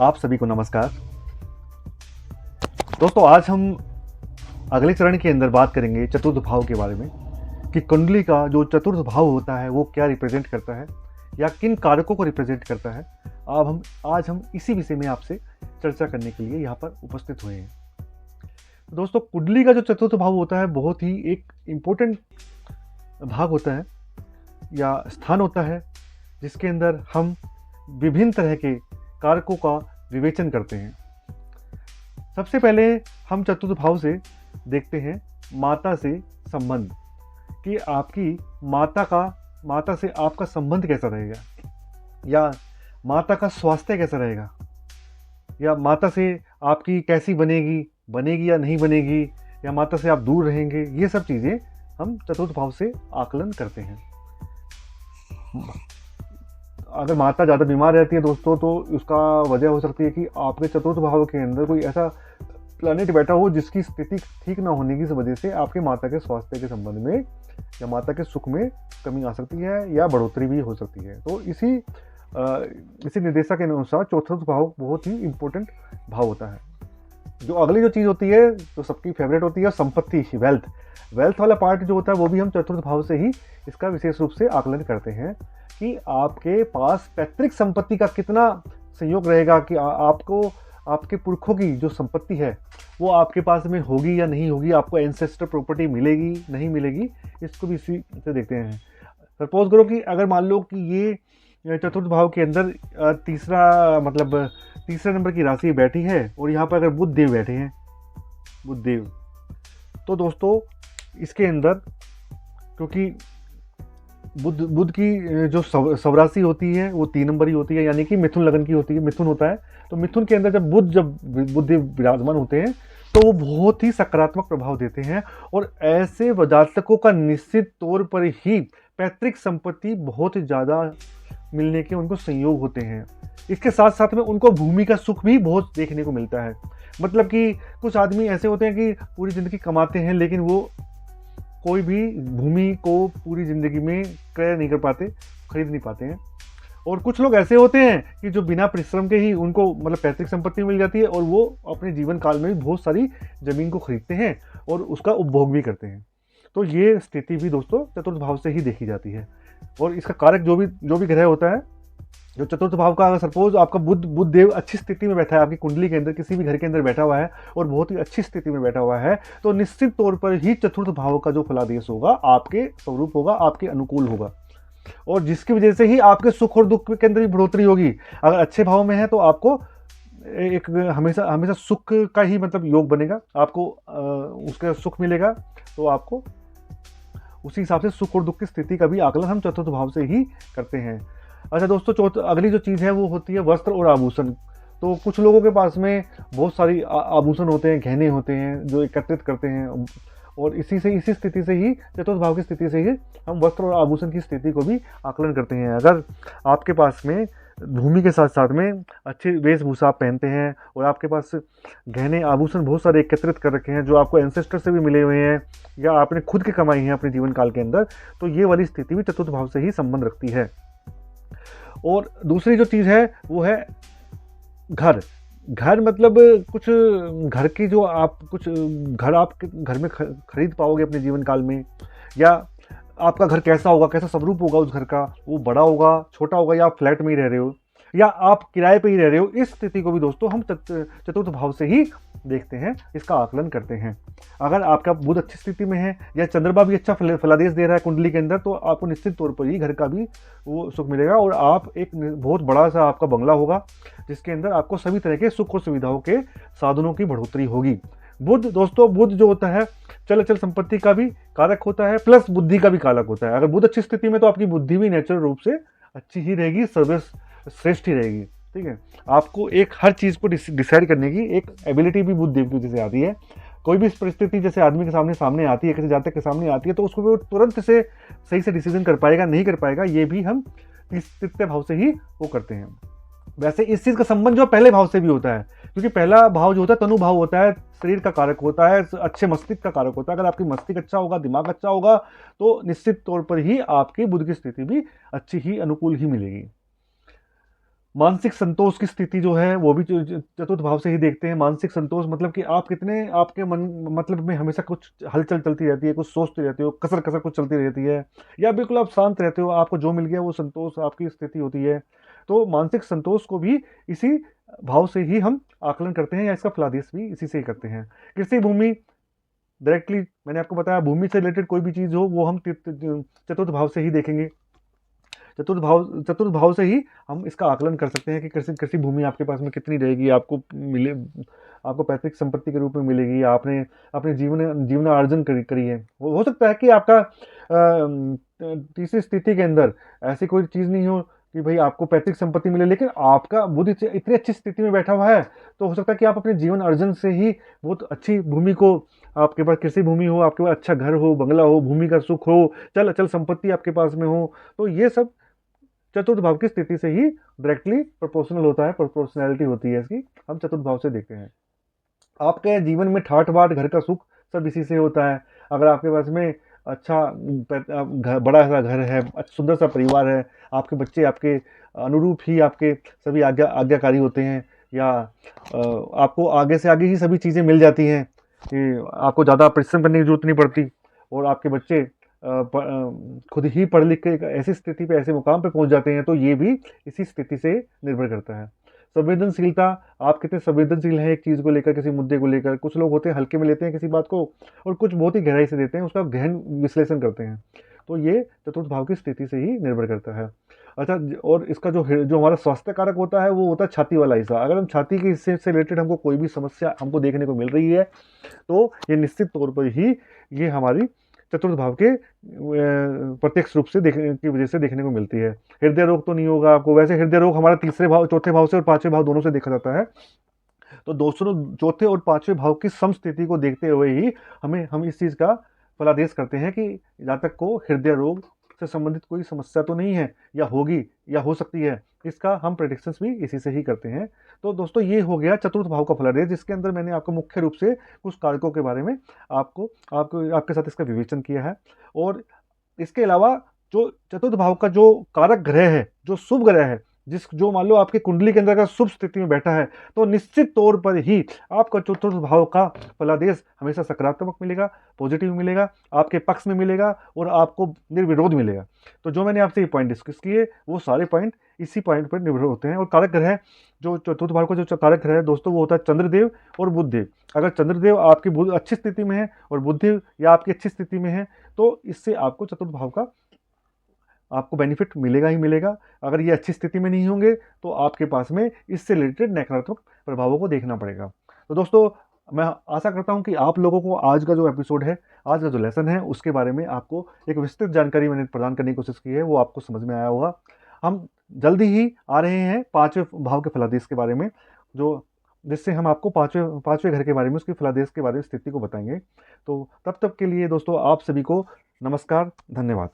आप सभी को नमस्कार। दोस्तों, आज हम अगले चरण के अंदर बात करेंगे चतुर्थ भाव के बारे में कि कुंडली का जो चतुर्थ भाव होता है वो क्या रिप्रेजेंट करता है या किन कारकों को रिप्रेजेंट करता है। आज हम इसी विषय में आपसे चर्चा करने के लिए यहाँ पर उपस्थित हुए हैं। दोस्तों, कुंडली का जो चतुर्थ भाव होता है बहुत ही एक इम्पोर्टेंट भाग होता है या स्थान होता है, जिसके अंदर हम विभिन्न तरह के कारकों का विवेचन करते हैं। सबसे पहले हम चतुर्थ भाव से देखते हैं माता से संबंध, कि आपकी माता से आपका संबंध कैसा रहेगा, या माता का स्वास्थ्य कैसा रहेगा, या माता से आपकी कैसी बनेगी या नहीं बनेगी, या माता से आप दूर रहेंगे। ये सब चीज़ें हम चतुर्थ भाव से आकलन करते हैं। अगर माता ज़्यादा बीमार रहती है दोस्तों, तो उसका वजह हो सकती है कि आपके चतुर्थ भाव के अंदर कोई ऐसा प्लैनेट बैठा हो जिसकी स्थिति ठीक ना होने की वजह से आपके माता के स्वास्थ्य के संबंध में या माता के सुख में कमी आ सकती है या बढ़ोतरी भी हो सकती है। तो इसी निर्देशा के अनुसार चतुर्थ भाव बहुत ही इम्पोर्टेंट भाव होता है। जो अगली जो चीज़ होती है तो सबकी फेवरेट होती है संपत्ति, वेल्थ वाला पार्ट जो होता है वो भी हम चतुर्थ भाव से ही इसका विशेष रूप से आकलन करते हैं कि आपके पास पैतृक संपत्ति का कितना संयोग रहेगा, कि आपको आपके पुरखों की जो संपत्ति है वो आपके पास में होगी या नहीं होगी, आपको एंसेस्टर प्रॉपर्टी मिलेगी नहीं मिलेगी, इसको भी इसी से देखते हैं। सपोज करो कि अगर मान लो कि ये चतुर्थ भाव के अंदर तीसरा नंबर की राशि बैठी है और यहाँ पर अगर बुध देव बैठे हैं, तो दोस्तों इसके अंदर क्योंकि बुध की जो स्वराशि होती है वो 3 नंबर ही होती है, यानी कि मिथुन लगन की होती है, मिथुन होता है। तो मिथुन के अंदर जब बुध विराजमान होते हैं तो वो बहुत ही सकारात्मक प्रभाव देते हैं, और ऐसे जातकों का निश्चित तौर पर ही पैतृक संपत्ति बहुत ज़्यादा मिलने के उनको संयोग होते हैं। इसके साथ साथ में उनको भूमि का सुख भी बहुत देखने को मिलता है। मतलब कि कुछ आदमी ऐसे होते हैं कि पूरी ज़िंदगी कमाते हैं लेकिन वो कोई भी भूमि को पूरी ज़िंदगी में क्रय नहीं कर पाते, खरीद नहीं पाते हैं। और कुछ लोग ऐसे होते हैं कि जो बिना परिश्रम के ही उनको पैतृक संपत्ति मिल जाती है और वो अपने जीवन काल में भी बहुत सारी ज़मीन को खरीदते हैं और उसका उपभोग भी करते हैं। तो ये स्थिति भी दोस्तों चतुर्थ भाव से ही देखी जाती है। और इसका कारक जो भी ग्रह होता है, जो चतुर्थ भाव का, अगर सपोज आपका बुध देव अच्छी स्थिति में बैठा है, आपकी कुंडली के अंदर किसी भी घर के अंदर बैठा हुआ है और बहुत ही अच्छी स्थिति में बैठा हुआ है, तो निश्चित तौर पर ही चतुर्थ भाव का जो फलादेश होगा आपके स्वरूप होगा, आपके अनुकूल होगा, और जिसकी वजह से ही आपके सुख और दुख के अंदर भी बढ़ोतरी होगी। अगर अच्छे भाव में है तो आपको एक हमेशा सुख का ही योग बनेगा, आपको उसका सुख मिलेगा, तो आपको उसी हिसाब से सुख और दुख की स्थिति का भी आकलन हम चतुर्थ भाव से ही करते हैं। अच्छा दोस्तों, अगली जो चीज़ है वो होती है वस्त्र और आभूषण। तो कुछ लोगों के पास में बहुत सारी आभूषण होते हैं, गहने होते हैं जो एकत्रित करते हैं, और इसी स्थिति से ही चतुर्थ भाव की स्थिति से ही हम वस्त्र और आभूषण की स्थिति को भी आकलन करते हैं। अगर आपके पास में भूमि के साथ साथ में अच्छी वेशभूषा आप पहनते हैं और आपके पास गहने आभूषण बहुत सारे एकत्रित कर रखे हैं जो आपको एंसेस्टर से भी मिले हुए हैं या आपने खुद की कमाई है अपने जीवन काल के अंदर, तो ये वाली स्थिति भी चतुर्थ भाव से ही संबंध रखती है। और दूसरी जो चीज़ है वो है घर कुछ घर की जो आप कुछ घर में खरीद पाओगे अपने जीवन काल में, या आपका घर कैसा होगा, कैसा स्वरूप होगा उस घर का, वो बड़ा होगा, छोटा होगा, या आप फ्लैट में ही रह रहे हो या आप किराए पे ही रह रहे हो, इस स्थिति को भी दोस्तों हम चतुर्थ भाव से ही देखते हैं, इसका आकलन करते हैं। अगर आपका बुध अच्छी स्थिति में है या चंद्रमा भी अच्छा फलादेश दे रहा है कुंडली के अंदर, तो आपको निश्चित तौर पर ही घर का भी वो सुख मिलेगा, और आप एक बहुत बड़ा सा आपका बंगला होगा जिसके अंदर आपको सभी तरह के सुख और सुविधाओं के साधनों की बढ़ोतरी होगी। बुध जो होता है चल संपत्ति का भी कारक होता है, प्लस बुद्धि का भी कारक होता है। अगर बुध अच्छी स्थिति में तो आपकी बुद्धि भी नेचुरल रूप से अच्छी ही रहेगी, सर्वश्रेष्ठ ही रहेगी। ठीक है, आपको एक हर चीज़ को डिसाइड करने की एक एबिलिटी भी बुध देव की वजह से आती है। कोई भी परिस्थिति जैसे आदमी के सामने आती है, किसी जातक के सामने आती है, तो उसको वो तुरंत से सही से डिसीजन कर पाएगा नहीं कर पाएगा, ये भी हम तृतीय भाव से ही वो करते हैं। वैसे इस चीज़ का संबंध जो पहले भाव से भी होता है, क्योंकि पहला भाव जो होता है तनु भाव होता है, शरीर का कारक होता है, अच्छे मस्तिष्क का कारक होता है। अगर आपकी मस्तिष्क अच्छा होगा, दिमाग अच्छा होगा, तो निश्चित तौर पर ही आपकी बुध की स्थिति भी अच्छी ही अनुकूल ही मिलेगी। मानसिक संतोष की स्थिति जो है वो भी चतुर्थ भाव से ही देखते हैं। मानसिक संतोष मतलब कि आप कितने, आपके मन मतलब में हमेशा कुछ हलचल चलती रहती है, कुछ सोचते रहते हो, कसर कसर कुछ चलती रहती है, या बिल्कुल आप शांत रहते हो, आपको जो मिल गया वो संतोष आपकी स्थिति होती है। तो मानसिक संतोष को भी इसी भाव से ही हम आकलन करते हैं, या इसका फलादेश भी इसी से ही करते हैं। कृषि भूमि, डायरेक्टली मैंने आपको बताया, भूमि से रिलेटेड कोई भी चीज़ हो वो हम चतुर्थ भाव से ही देखेंगे। चतुर्थ भाव से ही हम इसका आकलन कर सकते हैं कि कृषि कृषि भूमि आपके पास में कितनी रहेगी, आपको मिले, आपको पैतृक संपत्ति के रूप में मिलेगी, आपने अपने जीवनार्जन करी है। हो सकता है कि आपका तीसरी स्थिति के अंदर ऐसी कोई चीज़ नहीं हो कि भाई आपको पैतृक संपत्ति मिले, लेकिन आपका बुध इतनी अच्छी स्थिति में बैठा हुआ है, तो हो सकता है कि आप अपने जीवन अर्जन से ही बहुत अच्छी भूमि को, आपके पास कृषि भूमि हो, आपके पास अच्छा घर हो, बंगला हो, भूमि का सुख हो, चल अचल संपत्ति आपके पास में हो, तो ये सब चतुर्थ भाव की स्थिति से ही डायरेक्टली प्रोपोर्शनल होता है, प्रोपोर्शनैलिटी होती है इसकी, हम चतुर्थ भाव से देखते हैं। आपके जीवन में ठाठ बाट घर का सुख सब इसी से होता है। अगर आपके पास में अच्छा बड़ा सा घर है, सुंदर सा परिवार है, आपके बच्चे आपके अनुरूप ही आपके सभी आज्ञाकारी होते हैं, या आपको आगे से आगे ही सभी चीज़ें मिल जाती हैं कि आपको ज़्यादा परिश्रम करने की जरूरत नहीं पड़ती, और आपके बच्चे खुद ही पढ़ लिख के एक ऐसी स्थिति पे, ऐसे मुकाम पे पहुंच जाते हैं, तो ये भी इसी स्थिति से निर्भर करता है। संवेदनशीलता, आप कितने संवेदनशील हैं एक चीज़ को लेकर, किसी मुद्दे को लेकर। कुछ लोग होते हैं हल्के में लेते हैं किसी बात को, और कुछ बहुत ही गहराई से देते हैं, उसका गहन विश्लेषण करते हैं। तो ये चतुर्थ भाव की स्थिति से ही निर्भर करता है। अच्छा, और इसका जो हमारा स्वास्थ्य कारक होता है वो होता है छाती वाला हिस्सा। अगर हम छाती के हिस्से से रिलेटेड हमको कोई भी समस्या हमको देखने को मिल रही है, तो ये निश्चित तौर पर ही ये हमारी चतुर्थ भाव के प्रत्यक्ष रूप से देखने की वजह से देखने को मिलती है। हृदय रोग तो नहीं होगा आपको, वैसे हृदय रोग हमारा तीसरे भाव, चौथे भाव से और पांचवें भाव दोनों से देखा जाता है। तो दोस्तों, चौथे और पांचवें भाव की समस्थिति को देखते हुए ही हम इस चीज़ का फलादेश करते हैं कि जातक को हृदय रोग से संबंधित कोई समस्या तो नहीं है, या होगी, या हो सकती है। इसका हम प्रेडिक्शंस भी इसी से ही करते हैं। तो दोस्तों, ये हो गया चतुर्थ भाव का फलादेश, जिसके अंदर मैंने आपको मुख्य रूप से कुछ कारकों के बारे में आपके साथ इसका विवेचन किया है। और इसके अलावा जो चतुर्थ भाव का जो कारक ग्रह है, जो शुभ ग्रह है, जो मान लो आपके कुंडली के अंदर का शुभ स्थिति में बैठा है, तो निश्चित तौर पर ही आपका चतुर्थ भाव का फलादेश हमेशा सकारात्मक मिलेगा, पॉजिटिव मिलेगा, आपके पक्ष में मिलेगा, और आपको निर्विरोध मिलेगा। तो जो मैंने आपसे ये पॉइंट डिस्कस किए, वो सारे पॉइंट इसी पॉइंट पर निर्भर होते हैं। और कारक ग्रह, जो चतुर्थ भाव का जो कारक ग्रह है दोस्तों, वो होता है चंद्रदेव और बुधदेव। अगर चंद्रदेव आपकी अच्छी स्थिति में है और बुधदेव या आपकी अच्छी स्थिति में है, तो इससे आपको चतुर्थ भाव का आपको बेनिफिट मिलेगा ही मिलेगा। अगर ये अच्छी स्थिति में नहीं होंगे, तो आपके पास में इससे रिलेटेड नकारात्मक प्रभावों को देखना पड़ेगा। तो दोस्तों, मैं आशा करता हूं कि आप लोगों को आज का जो एपिसोड है, आज का जो लेसन है, उसके बारे में आपको एक विस्तृत जानकारी मैंने प्रदान करने की कोशिश की है, वो आपको समझ में आया होगा। हम जल्दी ही आ रहे हैं पांचवें भाव के फलादेश के बारे में, जिससे हम आपको पांचवें घर के बारे में, उसके फलादेश के बारे में स्थिति को बताएंगे। तो तब तक के लिए दोस्तों, आप सभी को नमस्कार, धन्यवाद।